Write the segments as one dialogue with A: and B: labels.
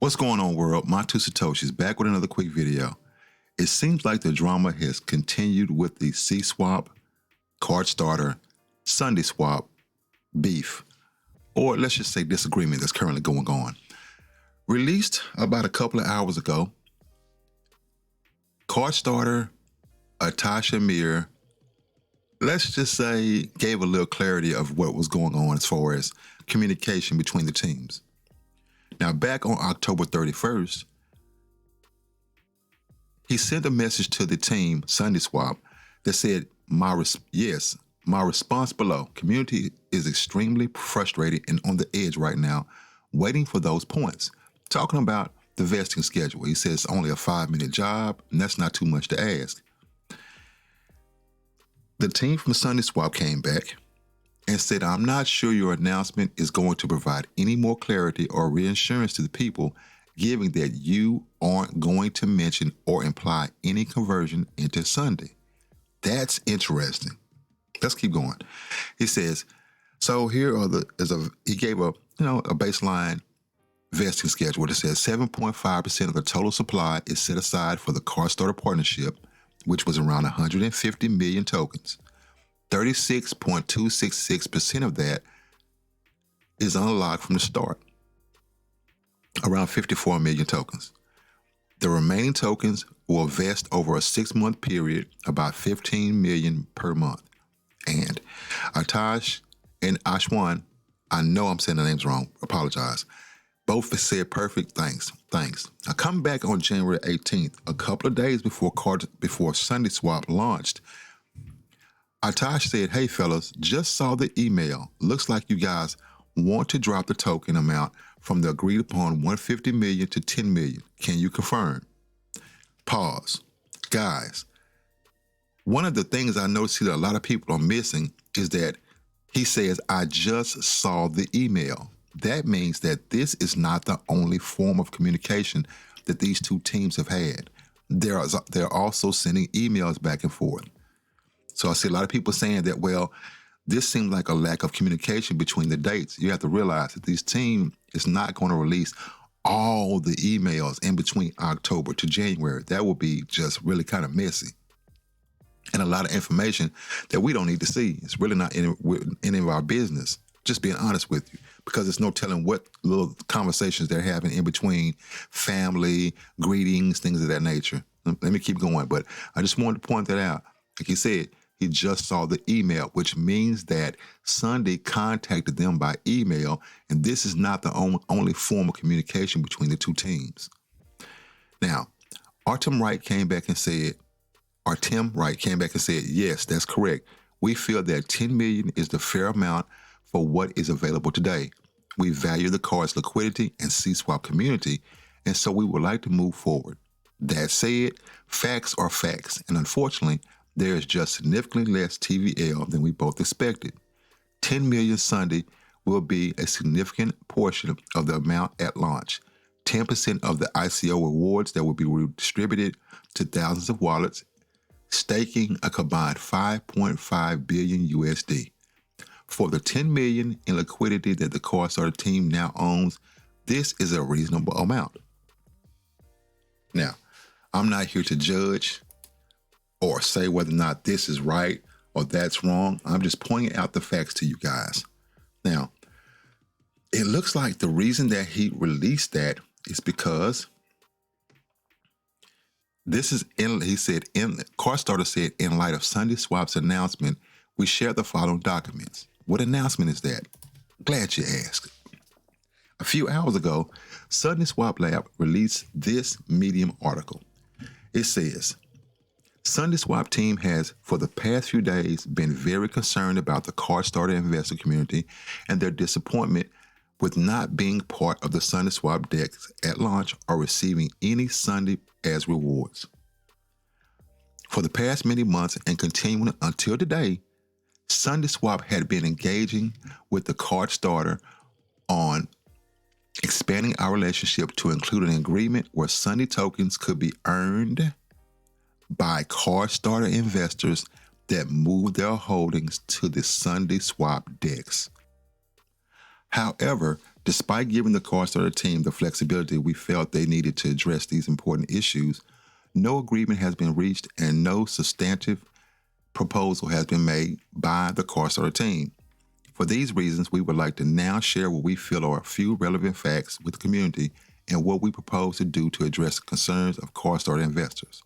A: What's going on, world? My two Satoshis back with another quick video. It seems like the drama has continued with the CSwap, CardStarter, SundaeSwap beef, or let's just say disagreement that's currently going on. Released about a couple of hours ago, CardStarter, Atasha Mir, let's just say gave a little clarity of what was going on as far as communication between the teams. Now, back on October 31st, he sent a message to the team, SundaeSwap, that said, my response below. Community is extremely frustrated and on the edge right now, waiting for those points. Talking about the vesting schedule. He says it's only a 5-minute job, and that's not too much to ask. The team from SundaeSwap came back and said, I'm not sure your announcement is going to provide any more clarity or reassurance to the people, given that you aren't going to mention or imply any conversion into Sunday. That's interesting. Let's keep going. He says, so here are he gave a baseline vesting schedule that says 7.5% of the total supply is set aside for the CardStarter partnership, which was around 150 million tokens. 36.266% of that is unlocked from the start, around 54 million tokens. The remaining tokens will vest over a 6-month period, about 15 million per month. And Atash and Ashwan, I know I'm saying the names wrong, apologize. Both said perfect, thanks. I come back on January 18th, a couple of days before SundaeSwap launched. Atash said, hey fellas, just saw the email. Looks like you guys want to drop the token amount from the agreed upon 150 million to 10 million. Can you confirm? Pause. Guys, one of the things I noticed that a lot of people are missing is that he says, I just saw the email. That means that this is not the only form of communication that these two teams have had. They're also sending emails back and forth. So I see a lot of people saying that, well, this seems like a lack of communication between the dates. You have to realize that this team is not going to release all the emails in between October to January. That will be just really kind of messy and a lot of information that we don't need to see. It's really not any of our business, just being honest with you, because there's no telling what little conversations they're having in between, family, greetings, things of that nature. Let me keep going, but I just wanted to point that out. Like he said, he just saw the email, which means that Sunday contacted them by email, and this is not the only form of communication between the two teams. Now, Tim Wright came back and said, yes, that's correct. We feel that 10 million is the fair amount for what is available today. We value the card's liquidity and CSwap community, and so we would like to move forward. That said, facts are facts, and unfortunately, there is just significantly less TVL than we both expected. 10 million Sunday will be a significant portion of the amount at launch. 10% of the ICO rewards that will be redistributed to thousands of wallets, staking a combined 5.5 billion USD. For the 10 million in liquidity that the CardStarter team now owns, this is a reasonable amount. Now, I'm not here to judge or say whether or not this is right or that's wrong. I'm just pointing out the facts to you guys. Now, it looks like the reason that he released that is because CardStarter said, in light of SundaeSwap's announcement, we share the following documents. What announcement is that? Glad you asked. A few hours ago, SundaeSwap Lab released this Medium article. It says, SundaeSwap team has, for the past few days, been very concerned about the CardStarter investor community and their disappointment with not being part of the SundaeSwap DEX at launch or receiving any Sunday as rewards. For the past many months and continuing until today, SundaeSwap had been engaging with the CardStarter on expanding our relationship to include an agreement where Sunday tokens could be earned by CardStarter investors that move their holdings to the SundaeSwap DEX. However, Despite giving the CardStarter team the flexibility we felt they needed to address these important issues, no agreement has been reached and no substantive proposal has been made by the CardStarter team. For these reasons, we would like to now share what we feel are a few relevant facts with the community and what we propose to do to address the concerns of CardStarter investors.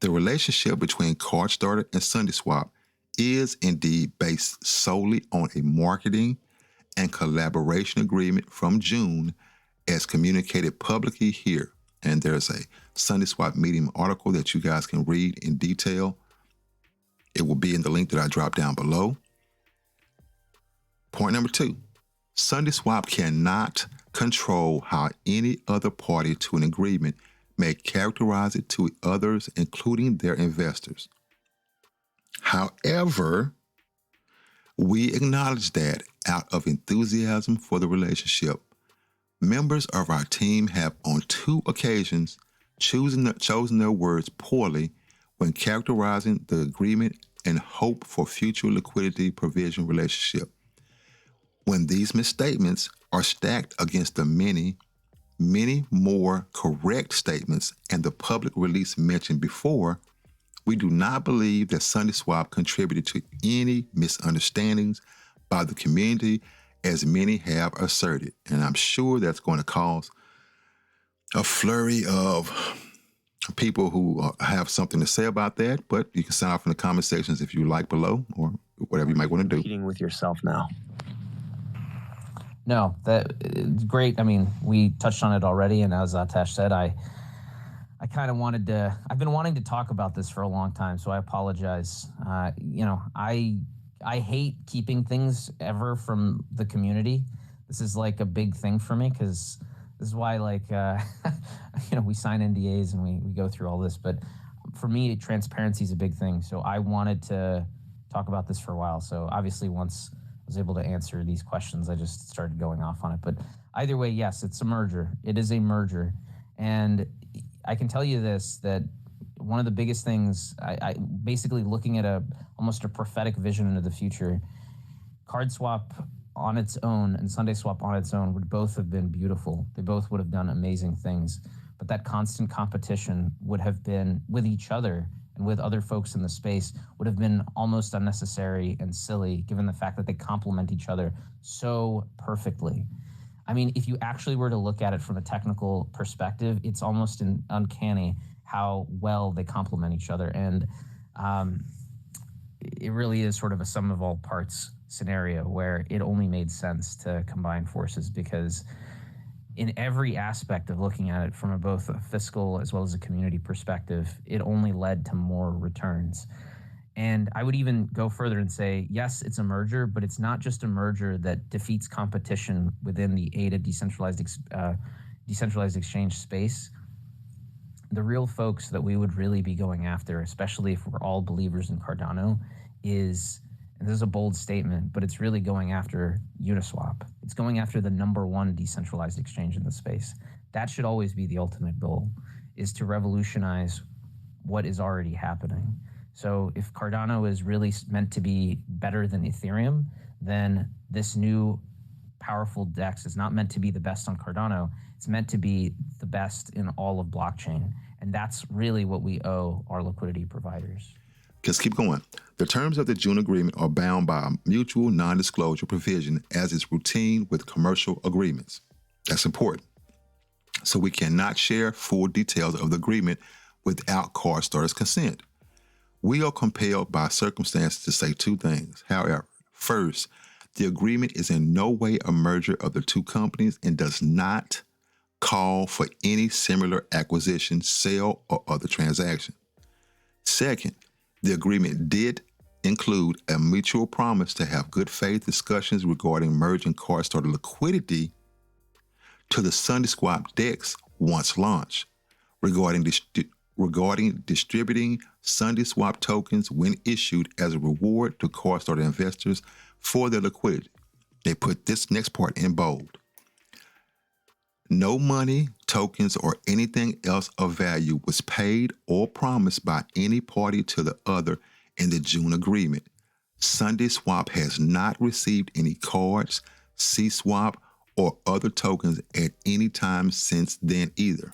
A: The relationship between CardStarter and SundaeSwap is indeed based solely on a marketing and collaboration agreement from June as communicated publicly here. And there's a SundaeSwap Medium article that you guys can read in detail. It will be in the link that I dropped down below. Point number 2, SundaeSwap cannot control how any other party to an agreement may characterize it to others, including their investors. However, we acknowledge that out of enthusiasm for the relationship, members of our team have on 2 occasions chosen their words poorly when characterizing the agreement and hope for future liquidity provision relationship. When these misstatements are stacked against the many more correct statements and the public release mentioned before, we do not believe that SundaeSwap contributed to any misunderstandings by the community, as many have asserted. And I'm sure that's going to cause a flurry of people who have something to say about that, but you can sign off in the comment sections if you like below, or whatever you might want to do.
B: Competing with yourself now.
C: No, it's great. I mean, we touched on it already, and as Atesh said, I kind of wanted to. I've been wanting to talk about this for a long time, so I apologize. I hate keeping things ever from the community. This is like a big thing for me because this is why, we sign NDAs and we go through all this. But for me, transparency is a big thing. So I wanted to talk about this for a while. So obviously, once was able to answer these questions, I just started going off on it. But either way, yes, it's a merger. It is a merger. And I can tell you this, that one of the biggest things, I basically looking at almost a prophetic vision into the future, CardSwap on its own and SundaeSwap on its own would both have been beautiful. They both would have done amazing things. But that constant competition would have been with each other and with other folks in the space would have been almost unnecessary and silly, given the fact that they complement each other so perfectly. I mean, if you actually were to look at it from a technical perspective, it's almost uncanny how well they complement each other. And it really is sort of a sum of all parts scenario where it only made sense to combine forces, because in every aspect of looking at it from both a fiscal as well as a community perspective, it only led to more returns. And I would even go further and say, yes, it's a merger, but it's not just a merger that defeats competition within the ADA decentralized exchange space. The real folks that we would really be going after, especially if we're all believers in Cardano, is, and this is a bold statement, but it's really going after Uniswap. It's going after the #1 decentralized exchange in the space. That should always be the ultimate goal, is to revolutionize what is already happening. So if Cardano is really meant to be better than Ethereum, then this new powerful DEX is not meant to be the best on Cardano. It's meant to be the best in all of blockchain. And that's really what we owe our liquidity providers.
A: Just keep going. The terms of the June agreement are bound by a mutual non-disclosure provision, as is routine with commercial agreements. That's important. So we cannot share full details of the agreement without CardStarter's consent. We are compelled by circumstances to say 2 things. However, first, the agreement is in no way a merger of the 2 companies and does not call for any similar acquisition, sale, or other transaction. Second, the agreement did include a mutual promise to have good faith discussions regarding merging CardStarter liquidity to the SundaeSwap DEX once launched, regarding distributing SundaeSwap tokens when issued as a reward to CardStarter investors for their liquidity. They put this next part in bold. No money, tokens, or anything else of value was paid or promised by any party to the other in the June agreement. SundaeSwap has not received any cards, CSwap, or other tokens at any time since then either.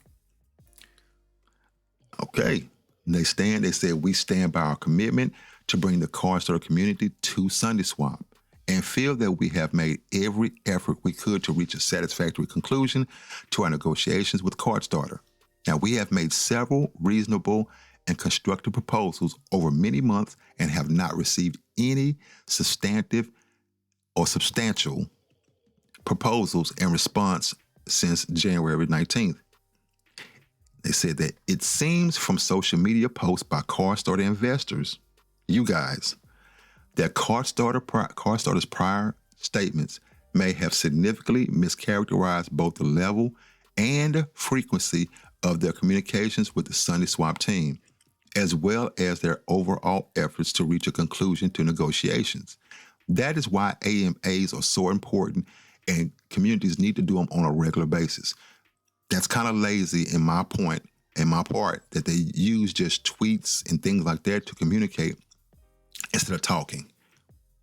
A: Okay. They said, we stand by our commitment to bring the CardStarter community to SundaeSwap and feel that we have made every effort we could to reach a satisfactory conclusion to our negotiations with CardStarter. Now, we have made several reasonable and constructive proposals over many months and have not received any substantive or substantial proposals in response since January 19th. They said that it seems from social media posts by CardStarter investors, you guys, that CardStarter's prior statements may have significantly mischaracterized both the level and frequency of their communications with the SundaeSwap team, as well as their overall efforts to reach a conclusion to negotiations. That is why AMAs are so important and communities need to do them on a regular basis. That's kind of lazy in my part that they use just tweets and things like that to communicate instead of talking.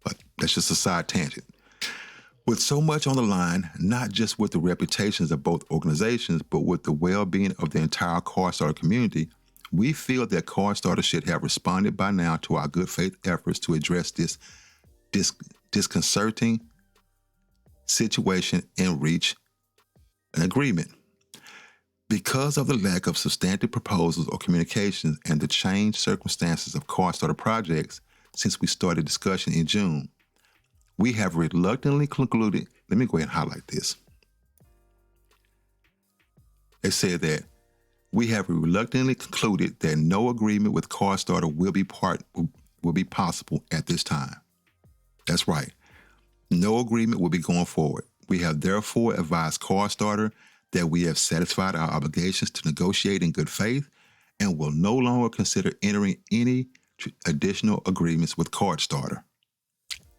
A: But that's just a side tangent. With so much on the line, not just with the reputations of both organizations, but with the well-being of the entire CardStarter community, we feel that CardStarter should have responded by now to our good faith efforts to address this disconcerting situation and reach an agreement. Because of the lack of substantive proposals or communications and the changed circumstances of CardStarter projects since we started discussion in June, we have reluctantly concluded, let me go ahead and highlight this. They said that we have reluctantly concluded that no agreement with CardStarter will be possible at this time. That's right. No agreement will be going forward. We have therefore advised CardStarter that we have satisfied our obligations to negotiate in good faith and will no longer consider entering any additional agreements with CardStarter.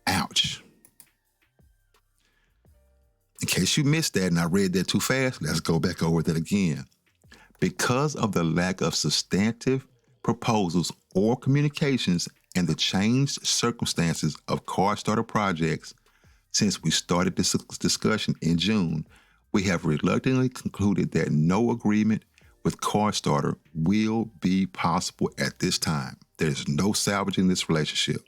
A: Ouch. In case you missed that and I read that too fast, let's go back over that again. Because of the lack of substantive proposals or communications and the changed circumstances of CardStarter projects since we started this discussion in June, we have reluctantly concluded that no agreement with CardStarter will be possible at this time. There's no salvaging this relationship.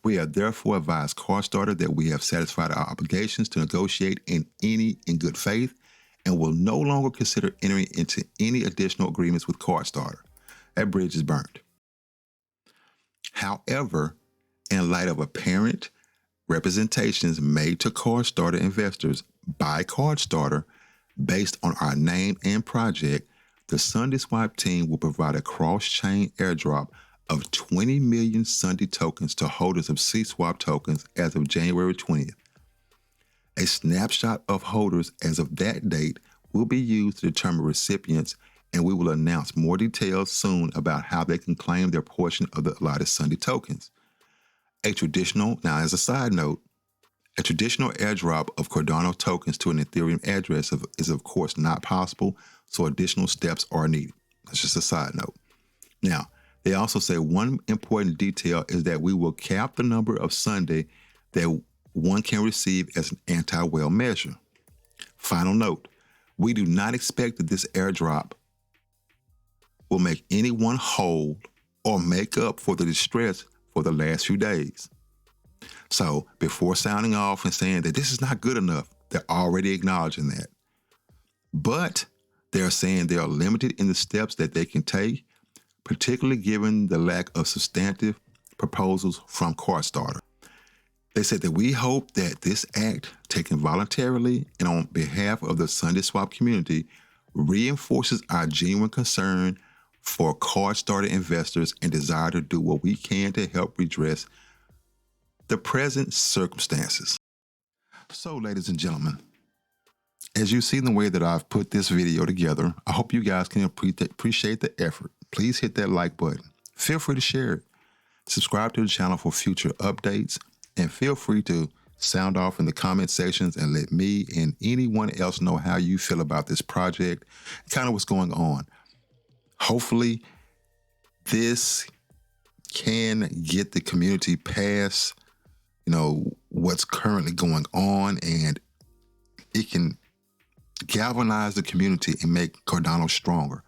A: We have therefore advised CardStarter that we have satisfied our obligations to negotiate in good faith and will no longer consider entering into any additional agreements with CardStarter. That bridge is burned. However, in light of apparent representations made to CardStarter investors by CardStarter based on our name and project, the SundaeSwap team will provide a cross-chain airdrop of 20 million Sundae tokens to holders of CSwap tokens as of January 20th. A snapshot of holders as of that date will be used to determine recipients, and we will announce more details soon about how they can claim their portion of the allotted Sundae tokens. Now as a side note, a traditional airdrop of Cardano tokens to an Ethereum address is of course not possible, so additional steps are needed. That's just a side note. Now, they also say one important detail is that we will cap the number of Sundae that one can receive as an anti-whale measure. Final note, we do not expect that this airdrop will make anyone whole or make up for the distress for the last few days. So before sounding off and saying that this is not good enough, they're already acknowledging that. But they're saying they are limited in the steps that they can take, particularly given the lack of substantive proposals from CardStarter. They said that we hope that this act, taken voluntarily and on behalf of the SundaeSwap community, reinforces our genuine concern for CardStarter investors and desire to do what we can to help redress the present circumstances. So, ladies and gentlemen, as you see the way that I've put this video together, I hope you guys can appreciate the effort. Please hit that like button. Feel free to share it. Subscribe to the channel for future updates, and feel free to sound off in the comment sections and let me and anyone else know how you feel about this project, kind of what's going on. Hopefully, this can get the community past, what's currently going on and it can galvanize the community and make Cardano stronger.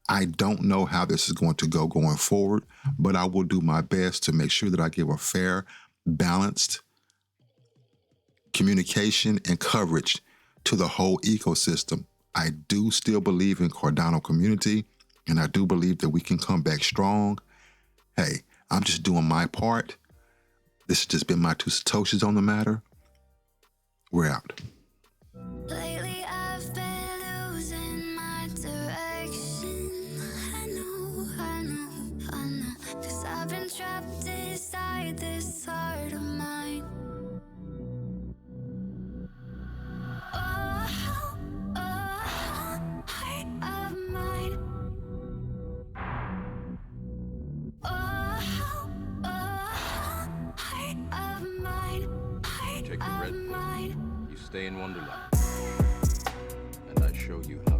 A: I don't know how this is going to go going forward, but I will do my best to make sure that I give a fair, balanced communication and coverage to the whole ecosystem. I do still believe in Cardano community, and I do believe that we can come back strong. Hey, I'm just doing my part. This has just been my 2 Satoshis on the matter. We're out.
B: Lately I've been losing my direction. I know, 'cause I've been trapped inside this heart of mine. Oh, heart of mine. Oh, heart of mine.
D: Take the red pill. You stay in Wonderland. And I show you how